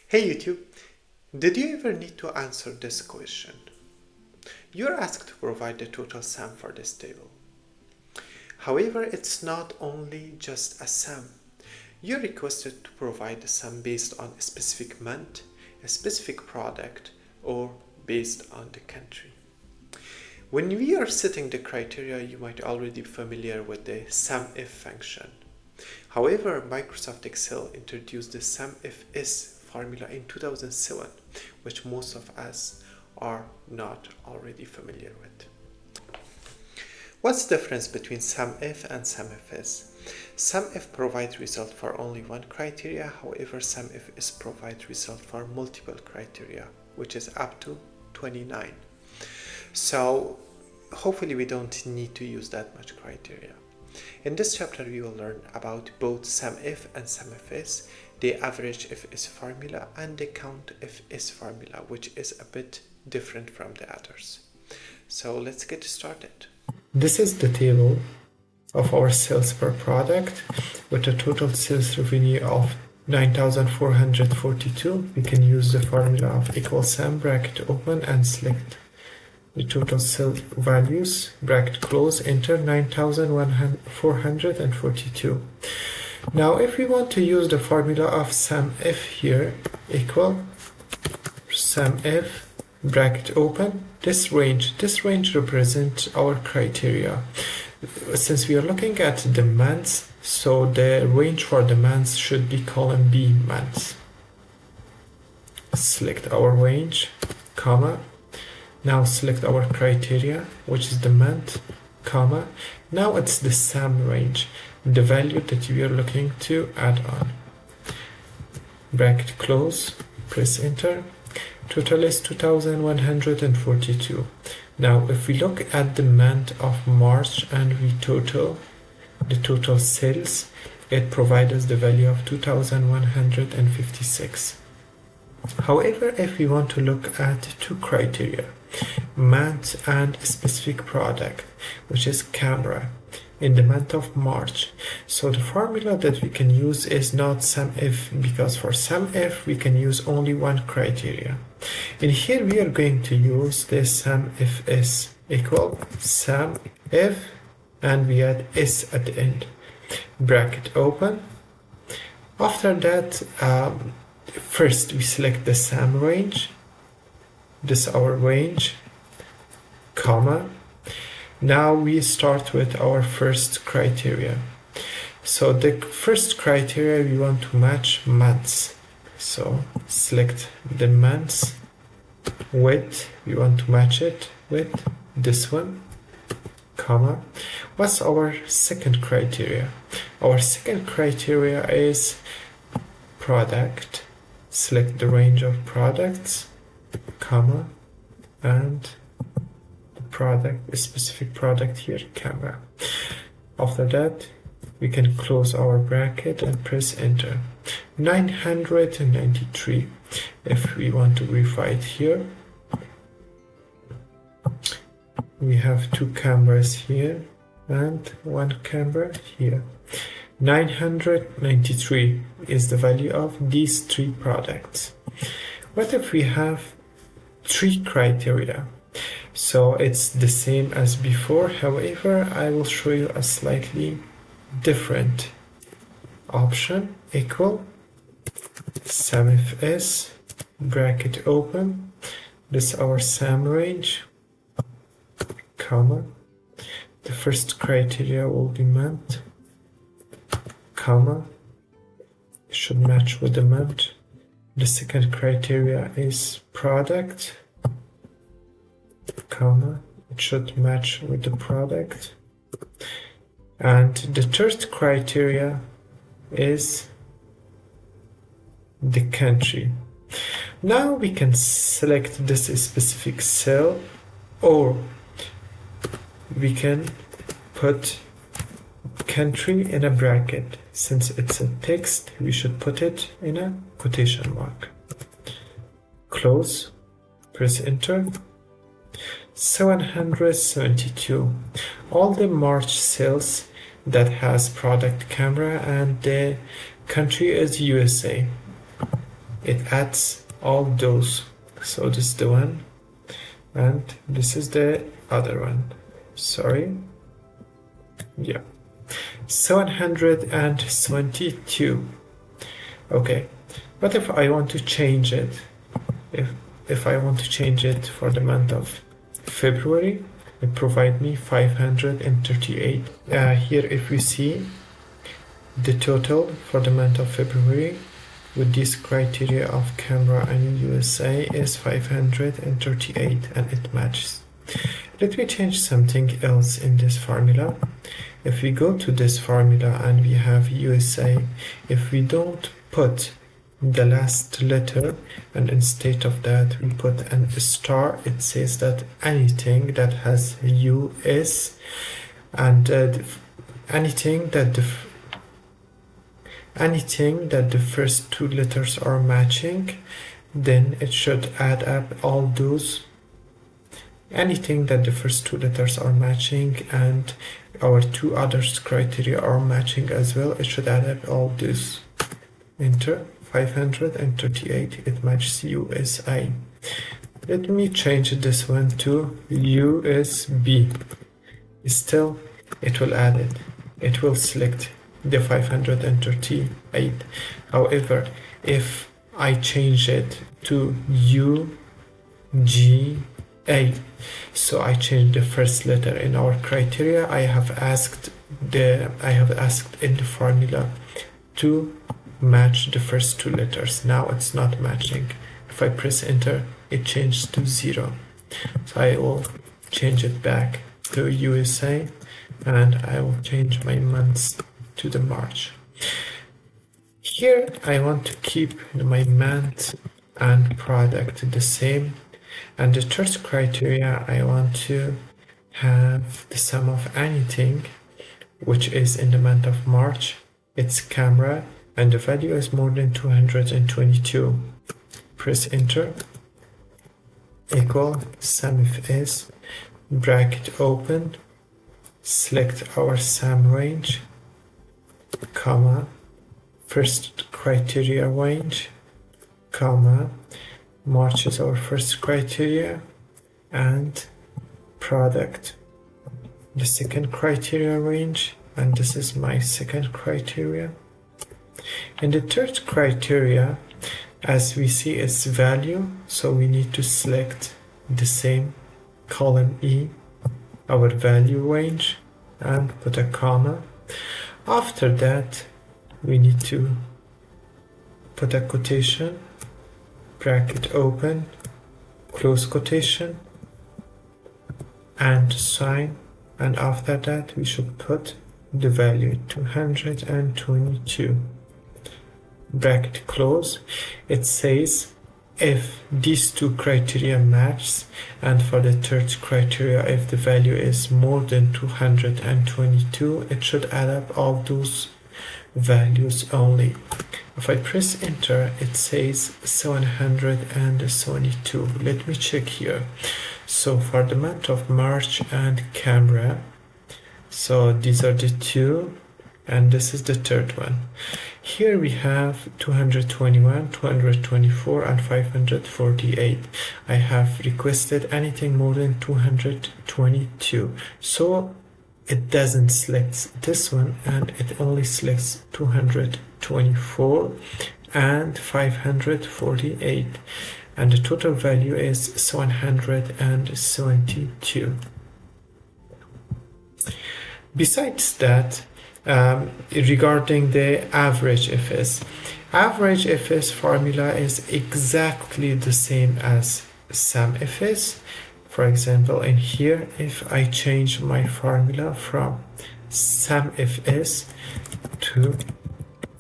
Hey YouTube, did you ever need to answer this question? You're asked to provide the total sum for this table. However, it's not only just a sum. You're requested to provide the sum based on a specific month, a specific product, or based on the country. When we are setting the criteria, you might already be familiar with the SUMIF function. However, Microsoft Excel introduced the SUMIFS formula in 2007, which most of us are not already familiar with. What's the difference between SUMIF and SUMIFS? SUMIF provides result for only one criteria, however SUMIFS provides result for multiple criteria, which is up to 29. So hopefully we don't need to use that much criteria. In this chapter we will learn about both SUMIF and SUMIFS, the average FS formula and the count FS formula, which is a bit different from the others. So let's get started. This is the table of our sales per product with a total sales revenue of 9,442. We can use the formula of equal sum, bracket open, and select the total sales values, bracket close, enter 9,442. Now if we want to use the formula of SUMIF here, equal SUMIF, bracket open, this range represents our criteria. Since we are looking at the months, so the range for the months should be column B, months. Select our range, comma. Now select our criteria, which is the month, comma. Now it's the sum range, the value that we are looking to add on. Bracket close, press enter. Total is 2,142. Now if we look at the month of March and we total the total sales, it provides us the value of 2,156. However, if we want to look at two criteria, month and specific product, which is camera, in the month of March, so the formula that we can use is not SUMIF, because for SUMIF we can use only one criteria. In here we are going to use the SUMIFS, equal SUMIF, and we add S at the end, bracket open. After that, first we select the sum range, this is our range, comma. Now we start with our first criteria. So the first criteria, we want to match months. So select the months with, we want to match it with this one, comma. What's our second criteria? Our second criteria is product. Select the range of products, comma, and the product, a specific product here, camera. After that, we can close our bracket and press enter. 993. If we want to verify it here, we have two cameras here and one camera here. 993 is the value of these three products. What if we have three criteria? So it's the same as before, however I will show you a slightly different option, equal SUMIFS, bracket open, this is our sum range, comma, the first criteria will be month, comma, should match with the month. The second criteria is product, comma, it should match with the product. And the third criteria is the country. Now we can select this specific cell, or we can put country in a bracket. Since it's a text, we should put it in a quotation mark. Close, press enter. 772. All the March sales that has product camera and the country is USA. it adds all those. So this is the one, and this is the other one. Sorry. Yeah. 722. Okay. What if I want to change it? If I want to change it for the month of February, it provide me 538. Here, if we see the total for the month of February with this criteria of camera and USA is 538, and it matches. Let me change something else in this formula. If we go to this formula and we have USA, if we don't put the last letter and instead of that we put a star, it says that anything that has US and anything that the first two letters are matching, then it should add up all those. Anything that the first two letters are matching and our two others criteria are matching as well, it should add up all those. Enter 538, it matches USA. Let me change this one to USB. Still, it will add it. It will select the 538. However, if I change it to UGA, so I change the first letter in our criteria, I have asked in the formula to match the first two letters. Now it's not matching. If I press enter, it changes to 0. So I will change it back to USA, and I will change my months to the March. Here I want to keep my month and product the same, and the third criteria I want to have the sum of anything which is in the month of March. It's camera and the value is more than 222. Press enter. Equal SUMIFS, bracket open, select our sum range, comma, first criteria range, comma, March is our first criteria, and product, the second criteria range, and this is my second criteria. And the third criteria, as we see, is value, so we need to select the same column E, our value range, and put a comma. After that, we need to put a quotation, bracket open, close quotation, and sign, and after that we should put the value 222. Bracket close. It says if these two criteria match, and for the third criteria, if the value is more than 222, it should add up all those values only. If I press enter, it says 772. Let me check here. So for the month of March and camera, so these are the two, and this is the third one. Here we have 221, 224, and 548. I have requested anything more than 222. So it doesn't select this one, and it only selects 224 and 548. And the total value is 772. Besides that, regarding the average FS formula is exactly the same as SUMIFS. For example, in here, if I change my formula from SUMIFS to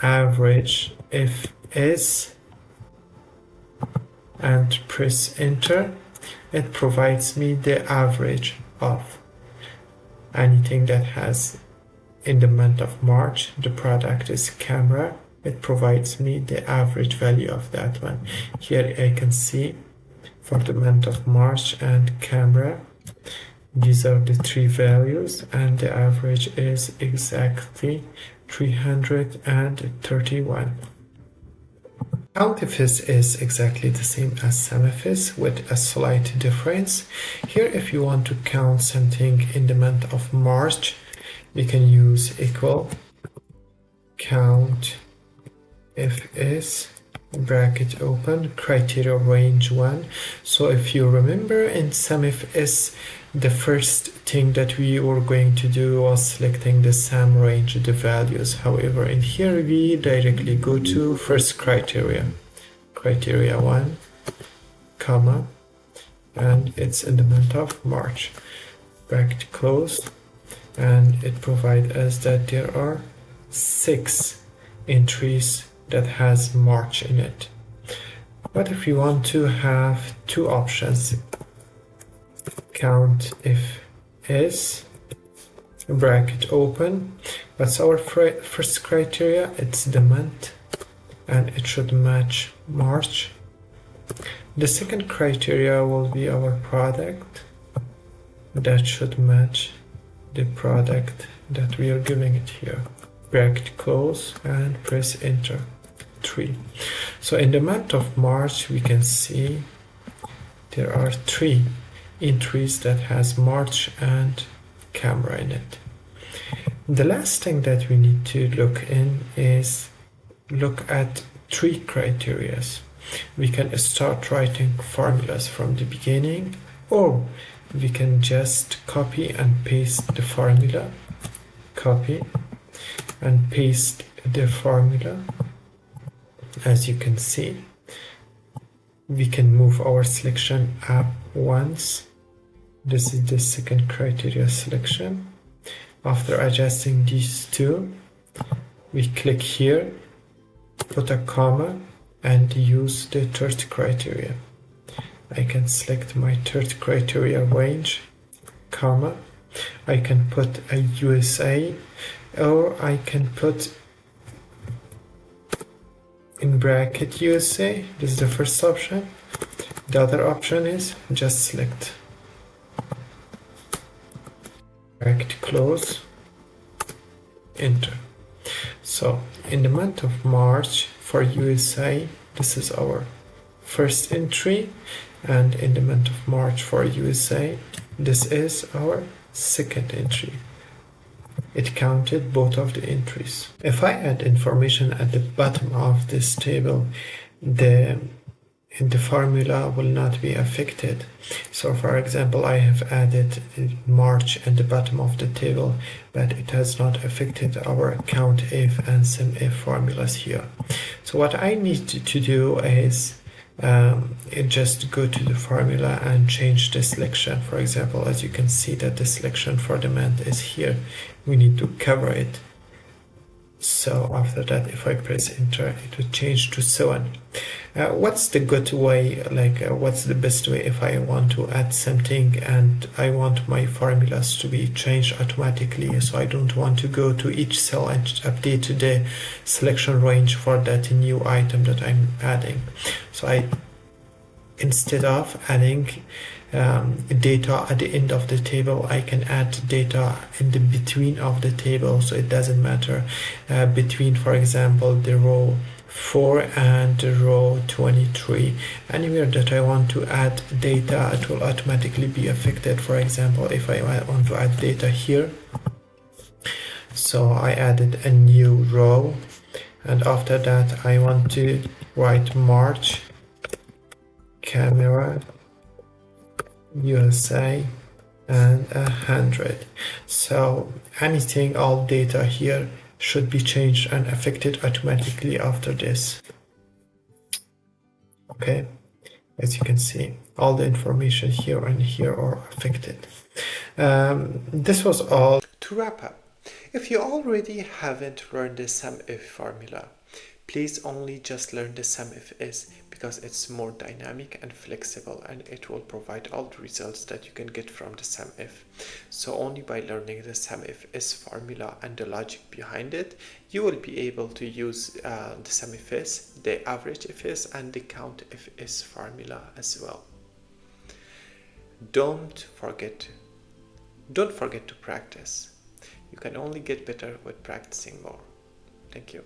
average FS and press enter, it provides me the average of anything that has in the month of March. The product is camera. It provides me the average value of that one. Here I can see for the month of March and camera, these are the three values, and the average is exactly 331. COUNTIFS is exactly the same as SUMIFS with a slight difference. Here, if you want to count something in the month of March, we can use equal count fs bracket open criteria range 1. So if you remember, in SUMIFS the first thing that we were going to do was selecting the sum range of the values. However, in here we directly go to first criteria 1 comma, and it's in the month of March, bracket close, and it provides us that there are 6 entries that has March in it. But if you want to have two options, count if is bracket open, what's our first criteria? It's the month, and it should match March. The second criteria will be our product, that should match the product that we are giving it here, bracket close, and press enter. 3. So in the month of March we can see there are 3 entries that has March and camera in it. The last thing that we need to look in is look at 3 criteria. We can start writing formulas from the beginning, or we can just copy and paste the formula, copy and paste the formula. As you can see, we can move our selection up once. This is the second criteria selection. After adjusting these two, we click here, put a comma, and use the third criteria. I can select my third criteria range, comma. I can put a USA, or I can put in bracket USA. This is the first option. The other option is just select bracket close, enter. So in the month of March for USA, this is our first entry, and in the month of March for USA, this is our second entry. It counted both of the entries. If I add information at the bottom of this table, the formula will not be affected. So for example, I have added March at the bottom of the table, but it has not affected our COUNTIF and SUMIF formulas here. So what I need to do is just go to the formula and change the selection. For example, as you can see that the selection for the month is here. We need to cover it. So after that, if I press enter, it will change to 7. What's the good way, what's the best way if I want to add something and I want my formulas to be changed automatically, so I don't want to go to each cell and update the selection range for that new item that I'm adding. So instead of adding data at the end of the table, I can add data in the between of the table, so it doesn't matter between, for example, the row 4 and the row 23. Anywhere that I want to add data, it will automatically be affected. For example, if I want to add data here, so I added a new row, and after that I want to write March, camera, USA, and 100. So anything, all data here should be changed and affected automatically after this. Okay, as you can see, all the information here and here are affected. This was all. To wrap up, if you already haven't learned the SUMIF formula, please only just learn the SUMIFS, because it's more dynamic and flexible, and it will provide all the results that you can get from the SUMIF. So only by learning the SUMIFS formula and the logic behind it, you will be able to use the SUMIFS, the average ifs, and the COUNTIFS formula as well. Don't forget to practice. You can only get better with practicing more. Thank you.